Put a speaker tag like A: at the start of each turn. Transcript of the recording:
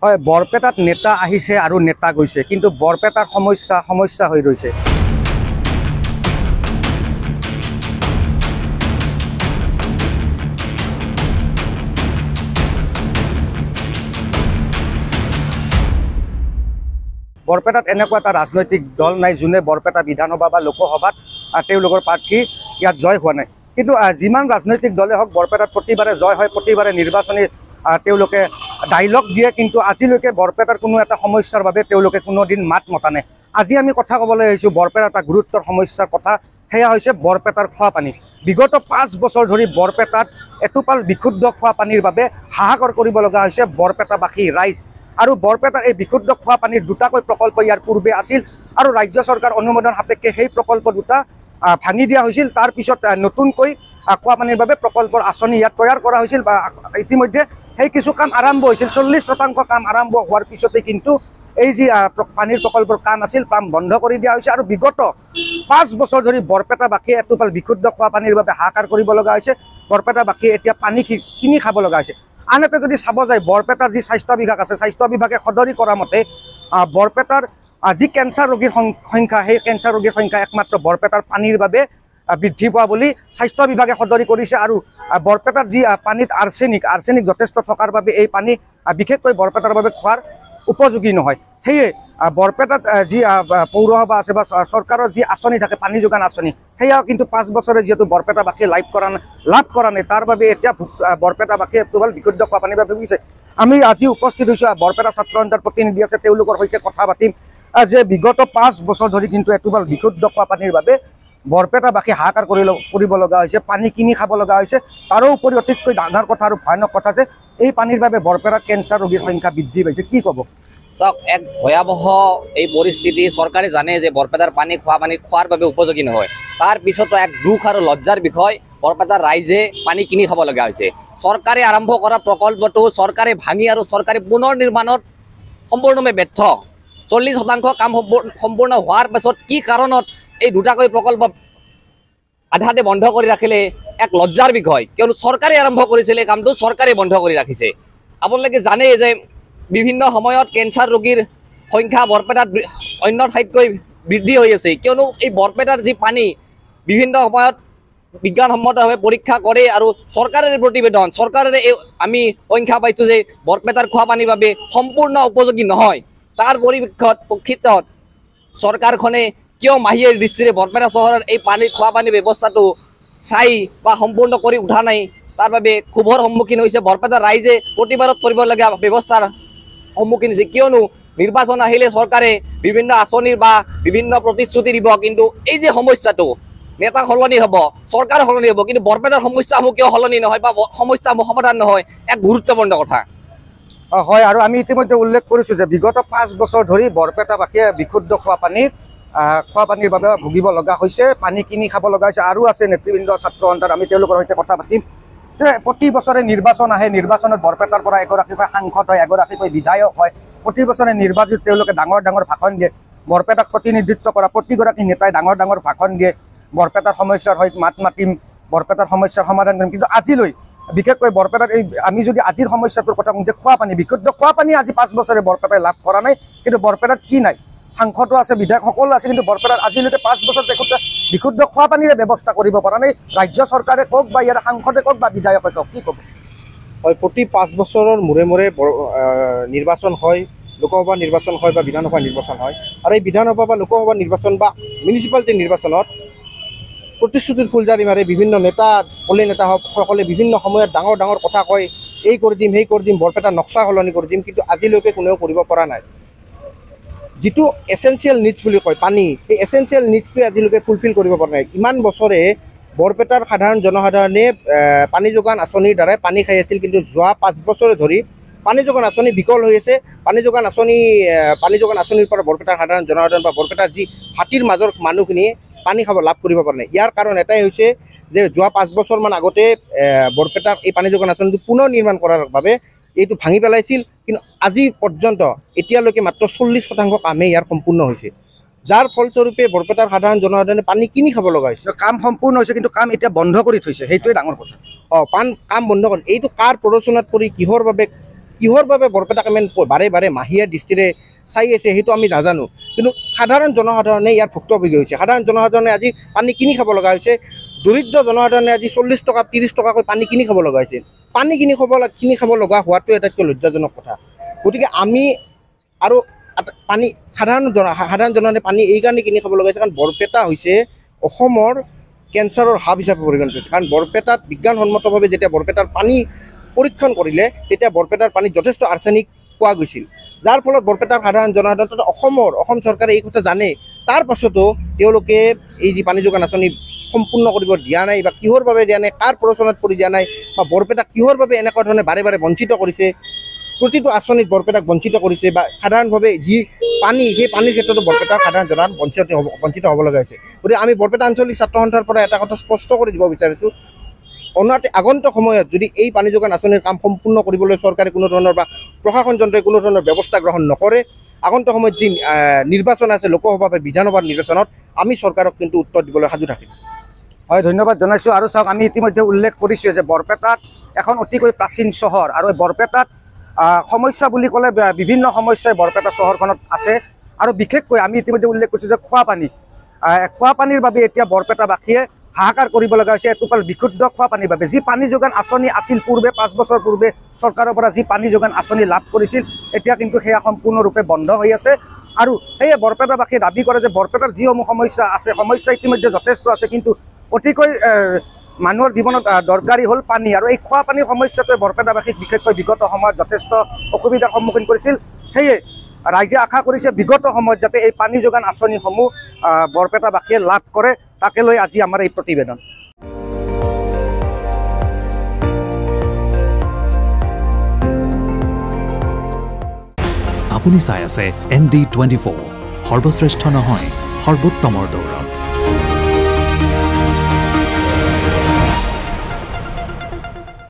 A: হয়, বৰপেটাত নেতা আহিছে আৰু নেতা গৈছে, কিন্তু বৰপেটাৰ সমস্যা হৈ ৰৈছে। বৰপেটাত এনেকুৱা এটা ৰাজনৈতিক দল নাই যোনে বৰপেটা বিধানসভা বা লোকসভাত তেওঁলোকৰ প্ৰাৰ্থী ইয়াত জয় হোৱা নাই। কিন্তু যিমান ৰাজনৈতিক দলে হওক বৰপেটাত প্ৰতিবাৰে জয় হয়, প্ৰতিবাৰে নিৰ্বাচনী তেওঁলোকে ডাইলগ দিয়ে, কিন্তু আজিলৈকে বৰপেটাৰ কোনো এটা সমস্যাৰ বাবে তেওঁলোকে কোনোদিন মাত মতা নাই। আজি আমি কথা ক'বলৈ আহিছোঁ বৰপেটাৰ এটা গুৰুত্বৰ সমস্যাৰ কথা, সেয়া হৈছে বৰপেটাৰ খোৱা পানী। বিগত 5 বছৰ ধৰি বৰপেটাত এটোপাল বিশুদ্ধ খোৱা পানীৰ বাবে হাহাকাৰ কৰিব লগা হৈছে বৰপেটাবাসী ৰাইজ। আৰু বৰপেটাৰ এই বিশুদ্ধ খোৱা পানীৰ দুটাকৈ প্ৰকল্প ইয়াৰ পূৰ্বে আছিল, আৰু ৰাজ্য চৰকাৰ অনুমোদন সাপেক্ষে সেই প্ৰকল্প দুটা ভাঙি দিয়া হৈছিল। তাৰ পিছত নতুনকৈ খোৱা পানীৰ বাবে প্ৰকল্পৰ আঁচনি ইয়াত তৈয়াৰ কৰা হৈছিল, বা ইতিমধ্যে সেই কিছু কাম আৰম্ভ হৈছিল। 40% কাম আৰম্ভ হোৱাৰ পিছতে কিন্তু এই যি পানীৰ প্ৰকল্পৰ কাম আছিল, কাম বন্ধ কৰি দিয়া হৈছে। আৰু বিগত 5 বছৰ ধৰি বৰপেটাবাসীয়ে এটোপাল বিশুদ্ধ খোৱা পানীৰ বাবে হাহাকাৰ কৰিব লগা হৈছে। বৰপেটাবাসীয়ে এতিয়া পানী কিনি খাব লগা হৈছে। আনহাতে যদি চাব যায় বৰপেটাৰ যি স্বাস্থ্য বিভাগ আছে, স্বাস্থ্য বিভাগে সদৰি কৰা মতে বৰপেটাৰ যি কেঞ্চাৰ ৰোগীৰ সংখ্যা, সেই কেঞ্চাৰ ৰোগীৰ সংখ্যা একমাত্ৰ বৰপেটাৰ পানীৰ বাবে বৃদ্ধি পোৱা বুলি স্বাস্থ্য বিভাগে সদৰি কৰিছে। আৰু বৰপেটাৰ যি পানীত আৰ্ছেনিক যথেষ্ট থকাৰ বাবে এই পানী বিশেষকৈ বৰপেটাৰ বাবে খোৱাৰ উপযোগী নহয়। সেয়ে বৰপেটাত যি পৌৰসভা আছে বা চৰকাৰৰ যি আঁচনি থাকে, পানী যোগান আঁচনি, সেয়াও কিন্তু 5 বছৰে যিহেতু বৰপেটাবাসীয়ে লাভ কৰা নাই, তাৰ বাবে এতিয়া বৰপেটাবাসীয়ে এটোপাল বিশুদ্ধ খোৱা পানীৰ বাবে ভুগিছে। আমি আজি উপস্থিত হৈছোঁ, বৰপেটা ছাত্ৰ সন্থাৰ প্ৰতিনিধি আছে, তেওঁলোকৰ সৈতে কথা পাতিম যে বিগত 5 বছৰ ধৰি কিন্তু এটোপাল বিশুদ্ধ খোৱা পানীৰ বাবে বৰপেটাবাসী হাহাকাৰ কৰিব লগা হৈছে, পানী কিনি খাব লগা হৈছে। তাৰোপৰি অতিকৈ ডাঙৰ কথা আৰু ভয়ানক কথা যে এই পানীৰ বাবে বৰপেটাত কেঞ্চাৰ ৰোগীৰ সংখ্যা বৃদ্ধি পাইছে। কি ক'ব?
B: চাওক, এক ভয়াৱহ এই পৰিস্থিতি। চৰকাৰে জানে যে বৰপেটাৰ পানী খোৱাৰ বাবে উপযোগী নহয়, তাৰ পিছতো এক দুখ আৰু লজ্জাৰ বিষয় বৰপেটাৰ ৰাইজে পানী কিনি খাব লগা হৈছে। চৰকাৰে আৰম্ভ কৰা প্ৰকল্পটো চৰকাৰে ভাঙি আৰু চৰকাৰে পুনৰ নিৰ্মাণত সম্পূৰ্ণভাৱে ব্যৰ্থ। 40% কাম সম্পূৰ্ণ হোৱাৰ পাছত কি কাৰণত এই দুটাকৈ প্ৰকল্প আধাতে বন্ধ কৰি ৰাখিলে এক লজ্জাৰ বিষয়, কিয়নো চৰকাৰে আৰম্ভ কৰিছিলে কামটো, চৰকাৰে বন্ধ কৰি ৰাখিছে। আপোনালোকে জানে যে বিভিন্ন সময়ত কেঞ্চাৰ ৰোগীৰ সংখ্যা বৰপেটাত অন্য ঠাইতকৈ বৃদ্ধি হৈ আছে, কিয়নো এই বৰপেটাৰ যি পানী বিভিন্ন সময়ত বিজ্ঞানসন্মতভাৱে পৰীক্ষা কৰে, আৰু চৰকাৰেৰে প্ৰতিবেদন, চৰকাৰেৰে আমি সংখ্যা পাইছোঁ যে বৰপেটাৰ খোৱা পানীৰ বাবে সম্পূৰ্ণ উপযোগী নহয়। তাৰ পৰিপ্ৰেক্ষিতত চৰকাৰখনে কিয় মাহিৰ দৃষ্টিৰে বৰপেটা চহৰৰ এই খোৱা পানীৰ ব্যৱস্থাটো চাই বা সম্পূৰ্ণ কৰি উঠা নাই, তাৰ বাবে ক্ষোভৰ সন্মুখীন হৈছে বৰপেটাৰ ৰাইজে। প্ৰতিবাৰত কৰিবলগীয়া ব্যৱস্থাৰ সন্মুখীন হৈছে, কিয়নো নিৰ্বাচন আহিলে চৰকাৰে বিভিন্ন আঁচনিৰ বা বিভিন্ন প্ৰতিশ্ৰুতি দিব, কিন্তু এই যে সমস্যাটো, নেতা সলনি হ'ব, চৰকাৰ সলনি হ'ব, কিন্তু বৰপেটাৰ সমস্যাসমূহ কিয় সলনি নহয় বা সমস্যাসমূহ সমাধান নহয়, এক গুৰুত্বপূৰ্ণ কথা।
A: হয়, আৰু আমি ইতিমধ্যে উল্লেখ কৰিছোঁ যে বিগত 5 বছৰ ধৰি বৰপেটাবাসীয়ে বিশুদ্ধ খোৱা পানীৰ বাবে ভুগিব লগা হৈছে, পানী কিনি খাব লগা হৈছে। আৰু আছে নেতৃবৃন্দ ছাত্ৰ সন্থাৰ, আমি তেওঁলোকৰ সৈতে কথা পাতিম যে প্ৰতি বছৰে নিৰ্বাচন আহে, নিৰ্বাচনত বৰপেটাৰ পৰা এগৰাকীকৈ সাংসদ হয়, এগৰাকীকৈ বিধায়ক হয়। প্ৰতি বছৰে নিৰ্বাচিত তেওঁলোকে ডাঙৰ ভাষণ দিয়ে, বৰপেটাক প্ৰতিনিধিত্ব কৰা প্ৰতিগৰাকী নেতাই ডাঙৰ ভাষণ দিয়ে, বৰপেটাৰ সমস্যাৰ হৈ মাত মাতিম, বৰপেটাৰ সমস্যাৰ সমাধান কৰিম। কিন্তু আজিলৈ বিশেষকৈ বৰপেটাত আমি যদি আজিৰ সমস্যাটোৰ কথা কওঁ যে খোৱা পানী, বিশুদ্ধ খোৱা পানী আজি 5 বছৰে বৰপেটাই লাভ কৰা নাই। কিন্তু বৰপেটাত কি নাই? সাংসদো আছে, বিধায়ক সকলো আছে, কিন্তু বৰপেটাত আজিলৈকে 5 বছৰ বিশুদ্ধ খোৱা পানীৰে ব্যৱস্থা কৰিব পৰা নাই। ৰাজ্য চৰকাৰে কওক বা ইয়াৰ সাংসদে কওক বা বিধায়কে কওক, কি ক'ব?
C: হয়, প্ৰতি 5 বছৰৰ মূৰে নিৰ্বাচন হয়, লোকসভা নিৰ্বাচন হয় বা বিধানসভা নিৰ্বাচন হয়। আৰু এই বিধানসভা বা লোকসভা নিৰ্বাচন বা মিউনিচিপালিটি নিৰ্বাচনত প্ৰতিশ্ৰুতিৰ ফুলজাৰি মাৰে বিভিন্ন নেতা, কলে নেতাসকলে বিভিন্ন সময়ত ডাঙৰ কথা কয়, এই কৰি দিম, সেই কৰি দিম, বৰপেটাৰ নক্সা সলনি কৰি দিম, কিন্তু আজিলৈকে কোনেও কৰিব পৰা নাই। যিটো এচেঞ্চিয়েল নিডছ বুলি কয় পানী, সেই এচেঞ্চিয়েল নিডছটোৱে আজিলৈকে ফুলফিল কৰিব পৰা নাই। ইমান বছৰে বৰপেটাৰ সাধাৰণ জনসাধাৰণে পানী যোগান আঁচনিৰ দ্বাৰাই পানী খাই আছিল, কিন্তু যোৱা 5 বছৰে ধৰি পানী যোগান আঁচনি বিকল হৈ আছে। পানী যোগান আঁচনিৰ পৰা বৰপেটাৰ সাধাৰণ জনসাধাৰণ বা বৰপেটাৰ যি হাতীৰ মাজৰ মানুহখিনিয়ে পানী লাভ কৰিব পৰা নাই। ইয়াৰ কাৰণ এটাই হৈছে যে যোৱা 5 বছৰমান আগতে বৰপেটাৰ এই পানী যোগান আঁচনিটো পুনৰ নিৰ্মাণ কৰাৰ বাবে এইটো ভাঙি পেলাইছিল, কিন্তু আজি পৰ্যন্ত এতিয়ালৈকে মাত্ৰ 40% কামেই ইয়াৰ সম্পূৰ্ণ হৈছে, যাৰ ফলস্বৰূপে বৰপেটাৰ সাধাৰণ জনসাধাৰণে পানী কিনি খাব লগা হৈছে।
A: কাম সম্পূৰ্ণ হৈছে, কিন্তু কাম এতিয়া বন্ধ কৰি থৈছে, সেইটোৱে ডাঙৰ কথা।
C: কাম বন্ধ কৰি, এইটো কাৰ প্ৰৰোচনাত পৰি কিহৰ বাবে কিহৰ বাবে বৰপেটাক আমি বাৰে বাৰে মাহীয়া দৃষ্টিৰে চাই আছে সেইটো আমি নাজানো, কিন্তু সাধাৰণ জনসাধাৰণে ইয়াৰ ভুক্তভোগী হৈছে। সাধাৰণ জনসাধাৰণে আজি পানী কিনি খাব লগা হৈছে। দৰিদ্ৰ জনসাধাৰণে আজি 40 টকা 30 টকাকৈ পানী কিনি খাব লগা হৈছে। পানী কিনি খাব লগা হোৱাটো আটাইতকৈ লজ্জাজনক কথা। গতিকে আমি আৰু পানী সাধাৰণ জনসাধাৰণে পানী এইকাৰণে কিনি খাব লগা হৈছে কাৰণ বৰপেটা হৈছে অসমৰ কেঞ্চাৰৰ হাব হিচাপে পৰিগণিত হৈছে। কাৰণ বৰপেটাত বিজ্ঞানসন্মতভাৱে যেতিয়া বৰপেটাৰ পানী পৰীক্ষণ কৰিলে তেতিয়া বৰপেটাৰ পানীত যথেষ্ট আৰ্ছেনিক পোৱা গৈছিল, যাৰ ফলত বৰপেটাৰ সাধাৰণ জনসাধাৰণ অসম চৰকাৰে এই কথা জানে, তাৰ পাছতো তেওঁলোকে এই যি পানী যোগান আঁচনি সম্পূৰ্ণ কৰিব দিয়া নাই বা কিহৰ বাবে দিয়া নাই, কাৰ প্ৰৰোচনাত পৰি দিয়া নাই বা বৰপেটাক কিহৰ বাবে এনেকুৱা ধৰণে বাৰে বাৰে বঞ্চিত কৰিছে, প্ৰতিটো আঁচনিত বৰপেটাক বঞ্চিত কৰিছে বা সাধাৰণভাৱে যি পানী সেই পানীৰ ক্ষেত্ৰতো বৰপেটাৰ সাধাৰণ জনসাধাৰণ বঞ্চিত হ'ব লগা হৈছে। গতিকে আমি বৰপেটা আঞ্চলিক ছাত্ৰ সন্থাৰ পৰা এটা কথা স্পষ্ট কৰি দিব বিচাৰিছোঁ, আগন্তুক সময়ত যদি এই পানী যোগান আঁচনিৰ কাম সম্পূৰ্ণ কৰিবলৈ চৰকাৰে কোনো ধৰণৰ বা প্ৰশাসন যন্ত্ৰই কোনো ধৰণৰ ব্যৱস্থা গ্ৰহণ নকৰে, আগন্তুক সময়ত যি নিৰ্বাচন আছে লোকসভা বা বিধানসভাৰ নিৰ্বাচনত আমি চৰকাৰক কিন্তু উত্তৰ দিবলৈ সাজু থাকিম।
A: হয়, ধন্যবাদ জনাইছোঁ। আৰু চাওক, আমি ইতিমধ্যে উল্লেখ কৰিছোঁ যে বৰপেটাত এখন অতিকৈ প্ৰাচীন চহৰ আৰু এই বৰপেটাত সমস্যা বুলি ক'লে বিভিন্ন সমস্যাই বৰপেটা চহৰখনত আছে। আৰু বিশেষকৈ আমি ইতিমধ্যে উল্লেখ কৰিছোঁ যে খোৱা পানীৰ বাবে এতিয়া বৰপেটাবাসীয়ে হাহাকাৰ কৰিব লগা হৈছে। এটোপাল বিশুদ্ধ খোৱা পানীৰ বাবে যি পানী যোগান আঁচনি আছিল পূৰ্বে 5 বছৰ পূৰ্বে চৰকাৰৰ পৰা যি পানী যোগান আঁচনি লাভ কৰিছিল, এতিয়া কিন্তু সেয়া সম্পূৰ্ণৰূপে বন্ধ হৈ আছে। আৰু সেয়ে বৰপেটাবাসীয়ে দাবী কৰে যে বৰপেটাৰ যিসমূহ সমস্যা আছে, সমস্যা ইতিমধ্যে যথেষ্ট আছে, কিন্তু অতিকৈ মানুহৰ জীৱনত দৰকাৰী হ'ল পানী। আৰু এই খোৱা পানীৰ সমস্যাটোৱে বৰপেটাবাসীক বিশেষকৈ বিগত সময়ত যথেষ্ট অসুবিধাৰ সন্মুখীন কৰিছিল। সেয়ে ৰাইজে আশা কৰিছে বিগত সময়ত যাতে এই পানী যোগান আঁচনিসমূহ বৰপেটাবাসীয়ে লাভ কৰে, তাকে লৈ আজি আমাৰ এই প্ৰতিবেদন।
D: আপুনি চাই আছে ND24, সৰ্বশ্ৰেষ্ঠ নহয় সৰ্বোত্তমৰ দৌৰা।